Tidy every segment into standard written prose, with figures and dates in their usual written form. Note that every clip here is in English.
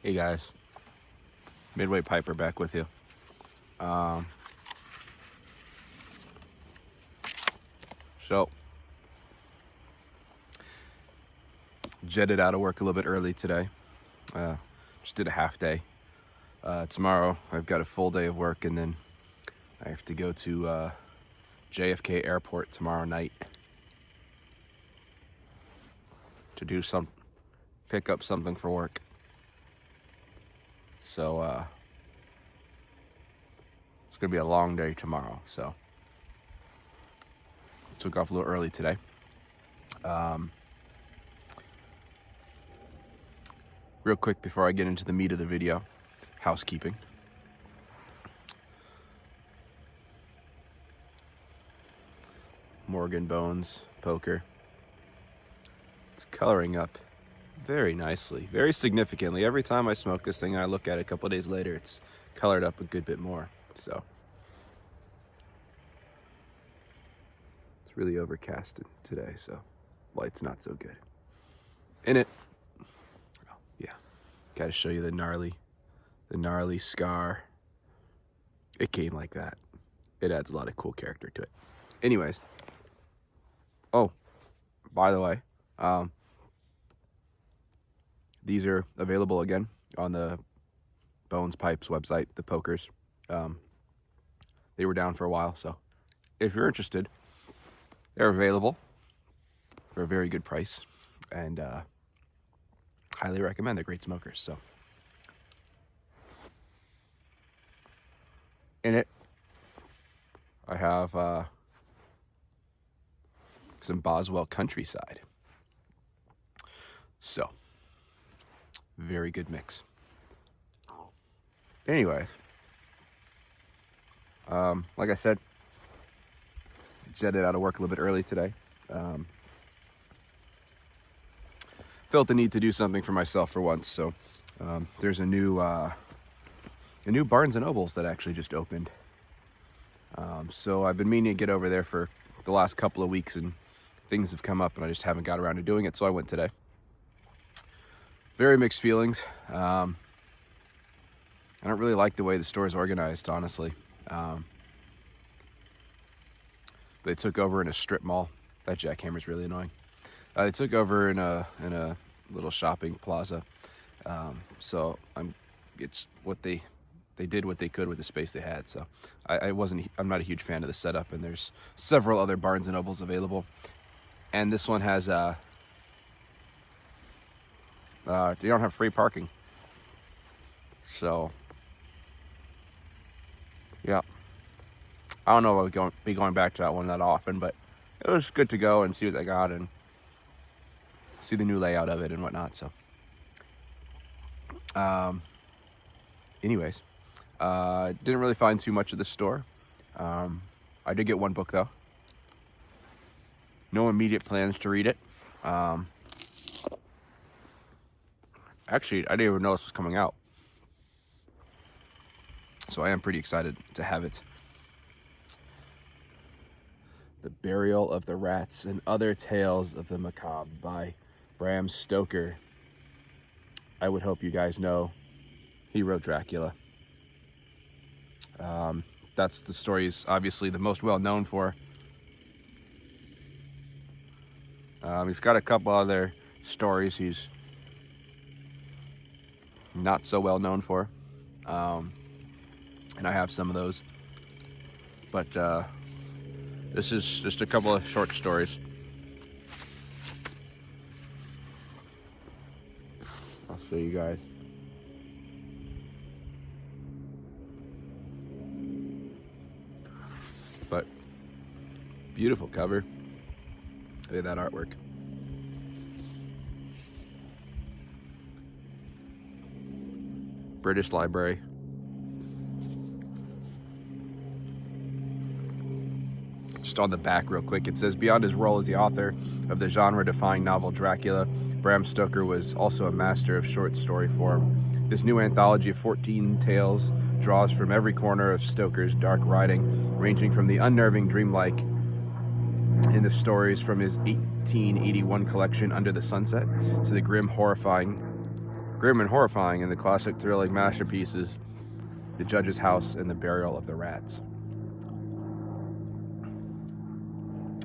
Hey guys, Midway Piper back with you. So, jetted out of work a little bit early today. Just did a half day. Tomorrow I've got a full day of work, and then I have to go to JFK Airport tomorrow night to pick up something for work. So it's gonna be a long day tomorrow. So took off a little early today. Real quick before I get into the meat of the video, housekeeping. Morgan Bones poker. It's coloring up very nicely, very significantly. Every time I smoke this thing and I look at it a couple of days later, it's colored up a good bit more. So it's really overcasted today, so light's not so good. In it, oh, yeah, gotta show you the gnarly scar. It came like that. It adds a lot of cool character to it. Anyways, oh, by the way, these are available again on the Bones Pipes website, the pokers. They were down for a while, so if you're interested, they're available for a very good price, and highly recommend. They're great smokers. So in it, I have some Boswell Countryside. So very good mix. Anyway, like I said, jetted out of work a little bit early today. Felt the need to do something for myself for once. So there's a new Barnes and Nobles that actually just opened. So I've been meaning to get over there for the last couple of weeks, and things have come up and I just haven't got around to doing it. So I went today. Very mixed feelings. I don't really like the way the store is organized, honestly. They took over in a strip mall. That jackhammer's really annoying. They took over in a little shopping plaza. So it's what they did what they could with the space they had. So I'm not a huge fan of the setup, and there's several other Barnes and Nobles available. And this one has you don't have free parking. So yeah, I don't know if I'll be going back to that one that often, but it was good to go and see what they got and see the new layout of it and whatnot. So anyways, didn't really find too much of the store. I did get one book though. No immediate plans to read it. Actually, I didn't even know this was coming out. So I am pretty excited to have it. The Burial of the Rats and Other Tales of the Macabre by Bram Stoker. I would hope you guys know he wrote Dracula. That's the story he's obviously the most well known for. He's got a couple other stories he's not so well known for. And I have some of those. But this is just a couple of short stories. I'll show you guys. But beautiful cover. Look at that artwork. British Library. Just on the back real quick, it says, beyond his role as the author of the genre-defying novel Dracula, Bram Stoker was also a master of short story form. This new anthology of 14 tales draws from every corner of Stoker's dark writing, ranging from the unnerving dreamlike in the stories from his 1881 collection Under the Sunset to the grim, horrifying Grim and horrifying in the classic thrilling masterpieces, The Judge's House and The Burial of the Rats.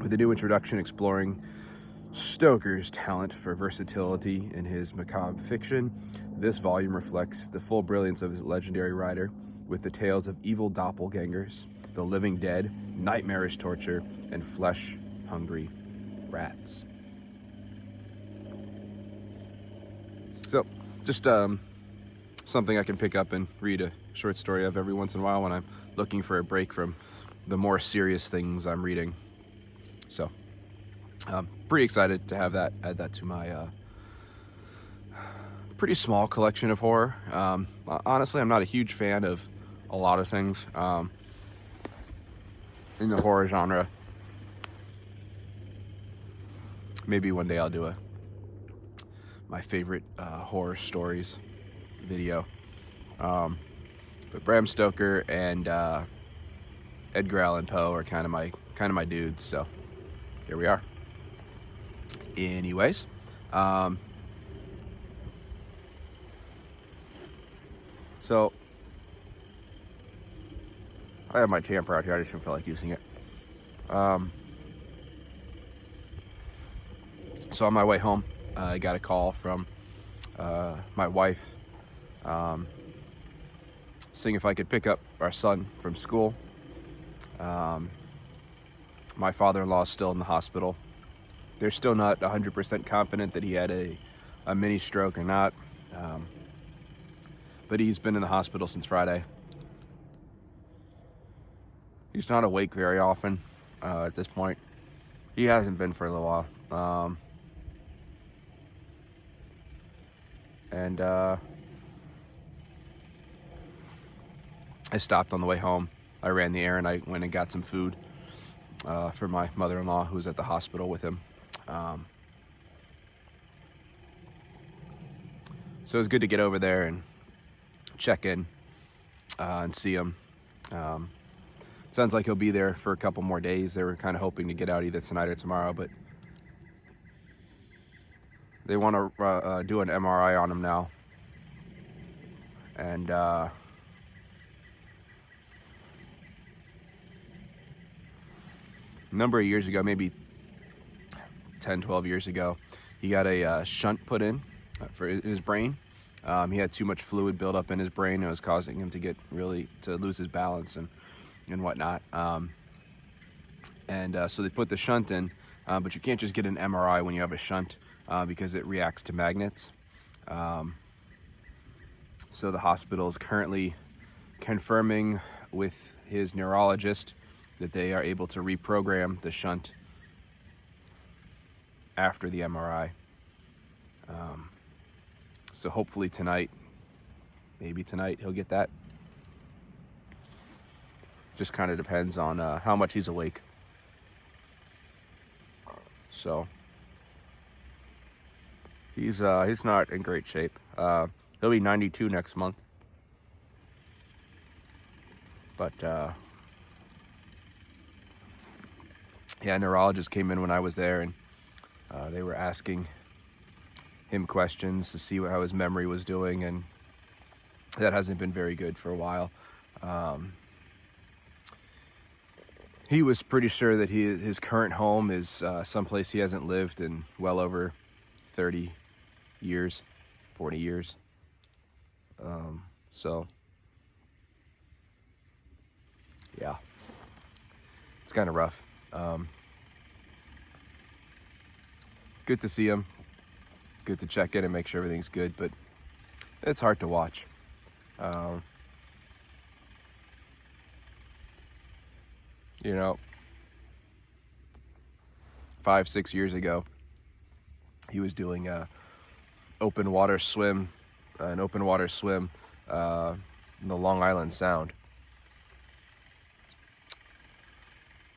With a new introduction exploring Stoker's talent for versatility in his macabre fiction, this volume reflects the full brilliance of his legendary writer, with the tales of evil doppelgangers, the living dead, nightmarish torture, and flesh-hungry rats. So, just something I can pick up and read a short story of every once in a while when I'm looking for a break from the more serious things I'm reading. So, pretty excited to have that, add that to my pretty small collection of horror. Honestly, I'm not a huge fan of a lot of things in the horror genre. Maybe one day I'll do my favorite horror stories video. But Bram Stoker and Edgar Allan Poe are kind of my dudes. So here we are. Anyways, so I have my tamper out here. I just don't feel like using it. So on my way home, I got a call from my wife seeing if I could pick up our son from school. My father-in-law is still in the hospital. They're still not 100% confident that he had a mini stroke or not. But he's been in the hospital since Friday. He's not awake very often at this point. He hasn't been for a little while. I stopped on the way home. I ran the errand. I went and got some food for my mother-in-law, who was at the hospital with him. So it was good to get over there and check in and see him. Sounds like he'll be there for a couple more days. They were kind of hoping to get out either tonight or tomorrow, but they want to do an MRI on him now. And a number of years ago, maybe 10, 12 years ago, he got a shunt put in for his brain. He had too much fluid build up in his brain. It was causing him to lose his balance and whatnot. So they put the shunt in, but you can't just get an MRI when you have a shunt because it reacts to magnets. So the hospital is currently confirming with his neurologist that they are able to reprogram the shunt after the MRI. So hopefully maybe tonight he'll get that. Just kind of depends on how much he's awake. So he's not in great shape. He'll be 92 next month. But yeah, a neurologist came in when I was there, and they were asking him questions to see how his memory was doing, and that hasn't been very good for a while. He was pretty sure that his current home is someplace he hasn't lived in well over 30 years, 40 years. So, yeah, it's kind of rough. Good to see him. Good to check in and make sure everything's good, but it's hard to watch. You know, 5-6 years ago, he was doing an open water swim in the Long Island Sound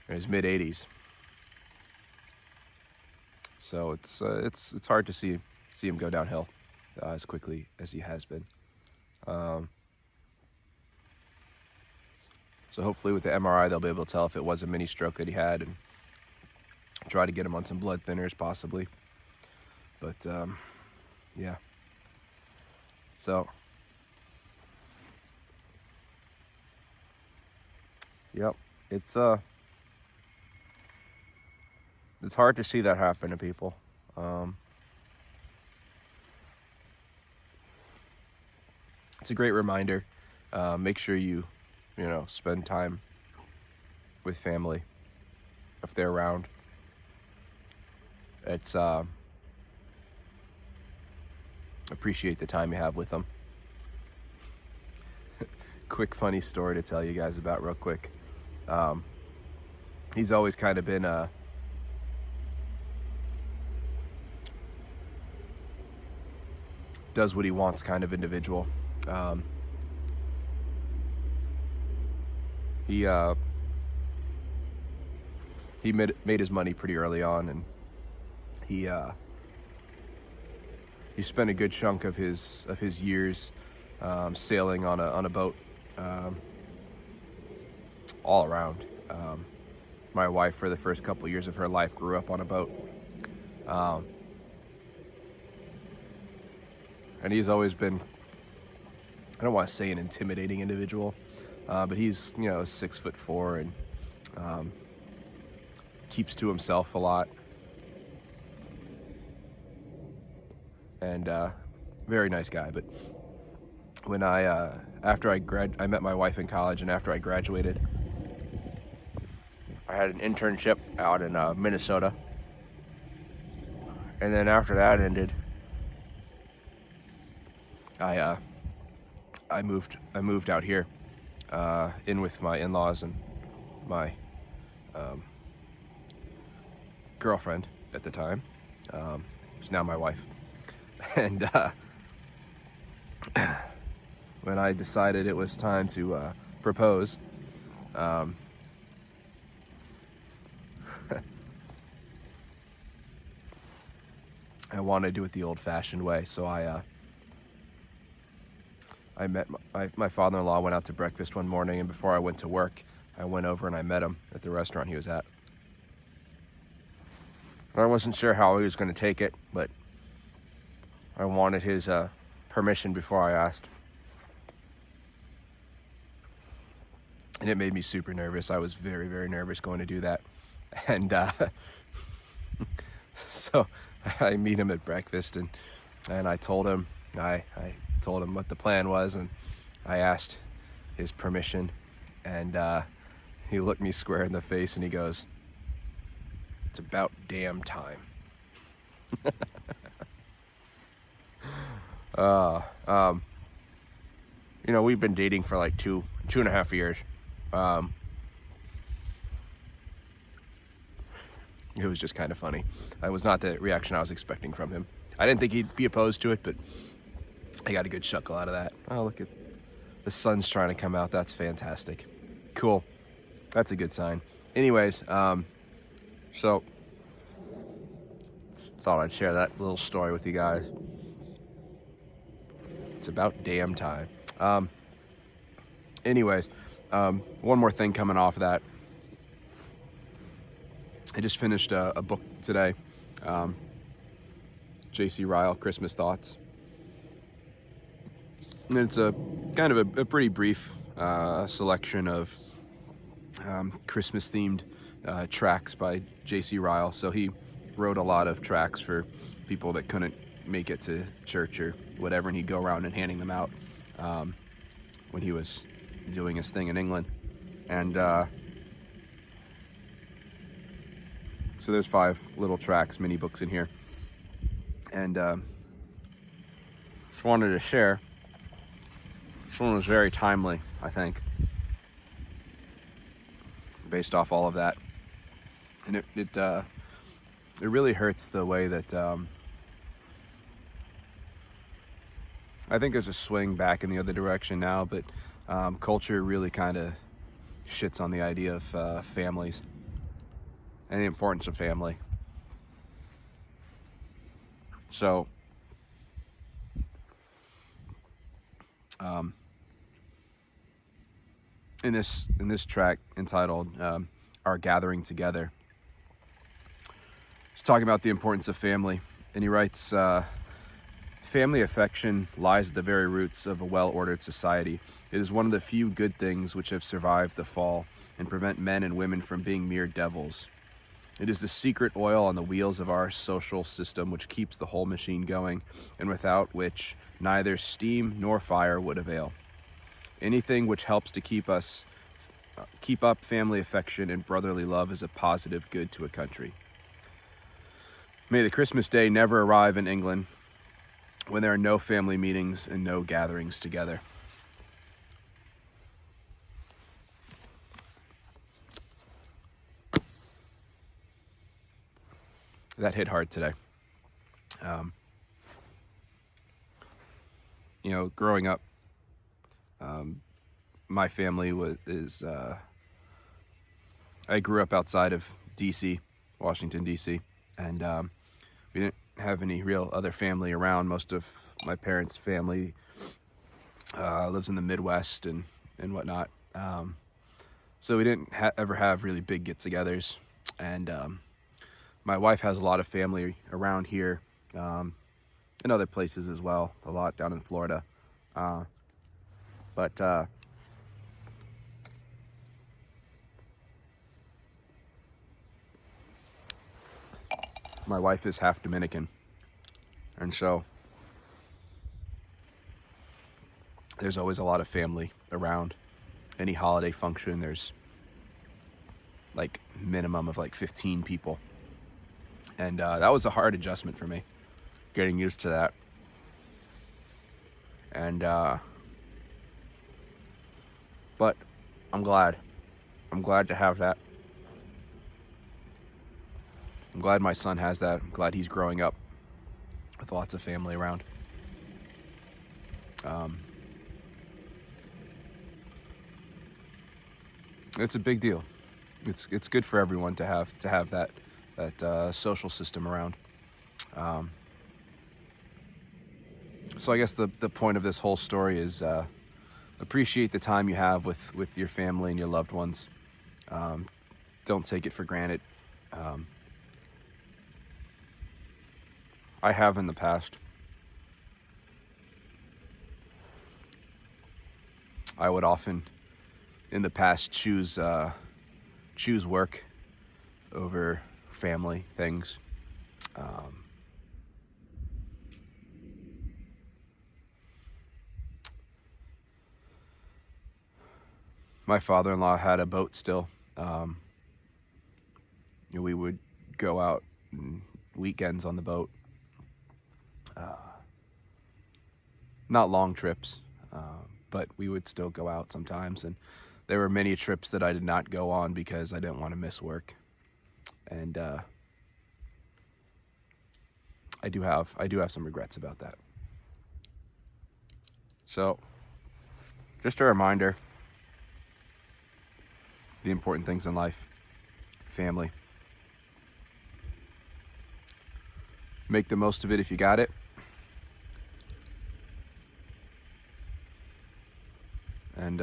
in his mid-80s. So it's hard to see him go downhill as quickly as he has been. So hopefully with the MRI, they'll be able to tell if it was a mini stroke that he had and try to get him on some blood thinners possibly. But yeah, So, yep, it's hard to see that happen to people. It's a great reminder. Make sure you spend time with family if they're around. It's appreciate the time you have with them. Quick funny story to tell you guys about real quick. He's always kind of been does what he wants kind of individual. He made his money pretty early on, and he spent a good chunk of his years sailing on a boat all around. My wife, for the first couple of years of her life, grew up on a boat, and he's always been, I don't want to say an intimidating individual, but he's 6'4" and keeps to himself a lot, and very nice guy. But when I met my wife in college, and after I graduated, I had an internship out in Minnesota, and then after that ended, I moved out here, in with my in-laws and my girlfriend at the time, who's now my wife. And when I decided it was time to propose, I wanted to do it the old-fashioned way, so I met my father-in-law. Went out to breakfast one morning, and before I went to work, I went over and I met him at the restaurant he was at. I wasn't sure how he was going to take it, but I wanted his permission before I asked. And it made me super nervous. I was very, very nervous going to do that. And so I meet him at breakfast, and I told him, I told him what the plan was, and I asked his permission, and he looked me square in the face and he goes, "It's about damn time." We've been dating for like two and a half years. It was just kind of funny. It was not the reaction I was expecting from him. I didn't think he'd be opposed to it, but I got a good chuckle out of that. Oh, look at the sun's trying to come out. That's fantastic. Cool. That's a good sign. Anyways, so thought I'd share that little story with you guys. It's about damn time. Anyways, one more thing coming off of that. I just finished a book today, J.C. Ryle, Christmas Thoughts. And it's a kind of a pretty brief selection of Christmas-themed tracts by J.C. Ryle. So he wrote a lot of tracts for people that couldn't make it to church or whatever, and he'd go around and handing them out when he was doing his thing in England. And so there's 5 little tracts, mini books in here. And just wanted to share. This one was very timely, I think, based off all of that. And it really hurts the way that I think there's a swing back in the other direction now, but culture really kind of shits on the idea of families and the importance of family. So, in this track entitled "Our Gathering Together," he's talking about the importance of family, and he writes, Family affection lies at the very roots of a well-ordered society. It is one of the few good things which have survived the fall and prevent men and women from being mere devils. It is the secret oil on the wheels of our social system which keeps the whole machine going, and without which neither steam nor fire would avail. Anything which helps to keep up family affection and brotherly love is a positive good to a country. May the Christmas day never arrive in England when there are no family meetings and no gatherings together. That hit hard today. Growing up, my family I grew up outside of DC, Washington, DC, and we didn't have any real other family around. Most of my parents' family lives in the Midwest and whatnot. So we didn't ever have really big get-togethers. And my wife has a lot of family around here, and other places as well, a lot down in Florida. But my wife is half Dominican, and so there's always a lot of family around. Any holiday function, there's like minimum of like 15 people, and that was a hard adjustment for me, getting used to that. And but I'm glad to have that. I'm glad my son has that. I'm glad he's growing up with lots of family around. It's a big deal. It's good for everyone to have that social system around. So I guess the point of this whole story is appreciate the time you have with your family and your loved ones. Don't take it for granted. I have in the past. I would often, in the past, choose work over family things. My father-in-law had a boat still. We would go out weekends on the boat. Not long trips, but we would still go out sometimes. And there were many trips that I did not go on because I didn't want to miss work. And I do have some regrets about that. So, just a reminder, the important things in life: family. Make the most of it if you got it. And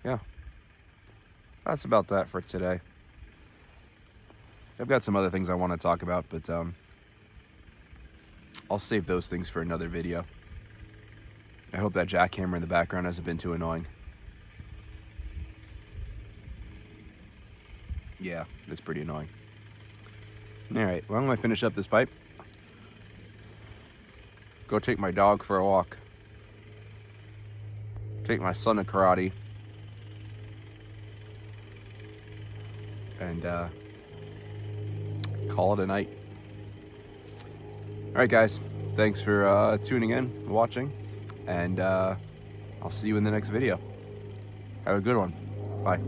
yeah, that's about that for today. I've got some other things I want to talk about, but I'll save those things for another video. I hope that jackhammer in the background hasn't been too annoying. Yeah, it's pretty annoying. Alright, well, I'm going to finish up this pipe. Go take my dog for a walk. Take my son to karate. And call it a night. Alright guys, thanks for tuning in, watching, and I'll see you in the next video. Have a good one. Bye.